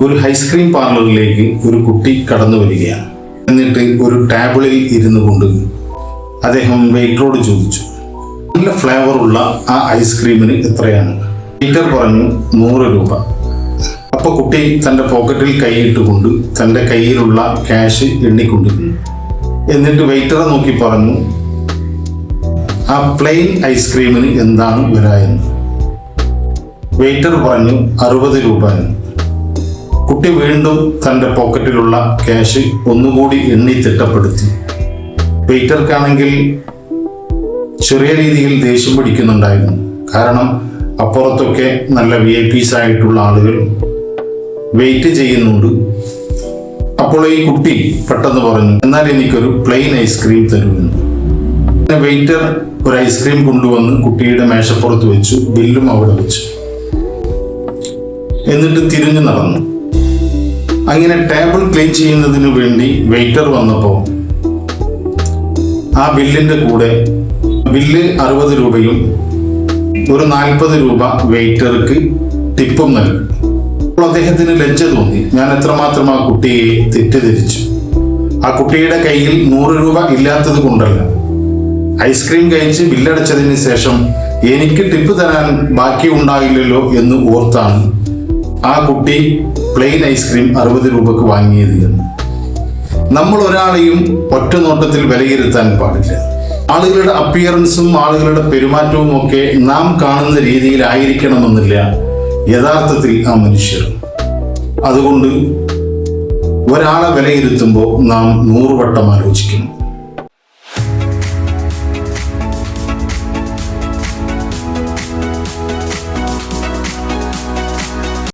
ഒരു ഐസ്ക്രീം പാർലറിലേക്ക് ഒരു കുട്ടി കടന്നു വരികയാണ്. എന്നിട്ട് ഒരു ടേബിളിൽ ഇരുന്നു കൊണ്ട് അദ്ദേഹം വെയിറ്ററോട് ചോദിച്ചു, നല്ല ഫ്ലേവറുള്ള ആ ഐസ്ക്രീമിന് എത്രയാണ്? വെയിറ്റർ പറഞ്ഞു 100 രൂപ. അപ്പോൾ കുട്ടി തൻ്റെ പോക്കറ്റിൽ കൈയിട്ടുകൊണ്ട് തൻ്റെ കയ്യിലുള്ള ക്യാഷ് എണ്ണിക്കൊണ്ടിരുന്നു. എന്നിട്ട് വെയിറ്ററെ നോക്കി പറഞ്ഞു, ആ പ്ലെയിൻ ഐസ്ക്രീമിന് എന്താണ് വില എന്ന്. വെയിറ്റർ പറഞ്ഞു 60 രൂപ എന്ന്. കുട്ടി വീണ്ടും തൻ്റെ പോക്കറ്റിലുള്ള ക്യാഷ് ഒന്നുകൂടി എണ്ണി തിട്ടപ്പെടുത്തി. വെയിറ്റർക്കാണെങ്കിൽ ചെറിയ രീതിയിൽ ദേഷ്യം പിടിക്കുന്നുണ്ടായിരുന്നു. കാരണം അപ്പുറത്തൊക്കെ നല്ല VIP ആയിട്ടുള്ള ആളുകൾ വെയിറ്റ് ചെയ്യുന്നുണ്ട്. അപ്പോൾ ഈ കുട്ടി പെട്ടെന്ന് പറഞ്ഞു, എന്നാൽ എനിക്കൊരു പ്ലെയിൻ ഐസ്ക്രീം തരുമെന്ന്. വെയിറ്റർ ഒരു ഐസ്ക്രീം കൊണ്ടുവന്ന് കുട്ടിയുടെ മേശപ്പുറത്ത് വെച്ചു. ബില്ലും അവിടെ വെച്ചു. എന്നിട്ട് തിരിഞ്ഞു നടന്നു. അങ്ങനെ ടേബിൾ ക്ലീൻ ചെയ്യുന്നതിന് വേണ്ടി വെയിറ്റർ വന്നപ്പോൾ ആ ബില്ലിന്റെ കൂടെ ബില്ല് 60 രൂപയും ഒരു 40 രൂപ വെയിറ്റർക്ക് ടിപ്പും നൽകി. അപ്പോൾ അദ്ദേഹത്തിന് ലജ്ജ തോന്നി. ഞാൻ എത്രമാത്രം ആ കുട്ടിയെ തെറ്റിദ്ധരിച്ചു. ആ കുട്ടിയുടെ കയ്യിൽ 100 രൂപ ഇല്ലാത്തത് കൊണ്ടല്ല, ഐസ്ക്രീം കഴിച്ച് ബില്ലടച്ചതിന് ശേഷം എനിക്ക് ടിപ്പ് തരാൻ ബാക്കി ഉണ്ടായില്ലല്ലോ എന്ന് ഓർത്താണ് ആ കുട്ടി പ്ലെയിൻ ഐസ്ക്രീം 60 രൂപക്ക് വാങ്ങിയത് എന്ന്. നമ്മൾ ഒരാളെയും ഒറ്റ നോട്ടത്തിൽ വിലയിരുത്താൻ പാടില്ല. ആളുകളുടെ അപ്പിയറൻസും ആളുകളുടെ പെരുമാറ്റവും ഒക്കെ നാം കാണുന്ന രീതിയിലായിരിക്കണമെന്നില്ല യഥാർത്ഥത്തിൽ ആ മനുഷ്യർ. അതുകൊണ്ട് ഒരാളെ വിലയിരുത്തുമ്പോൾ നാം 100 വട്ടം ആലോചിക്കണം.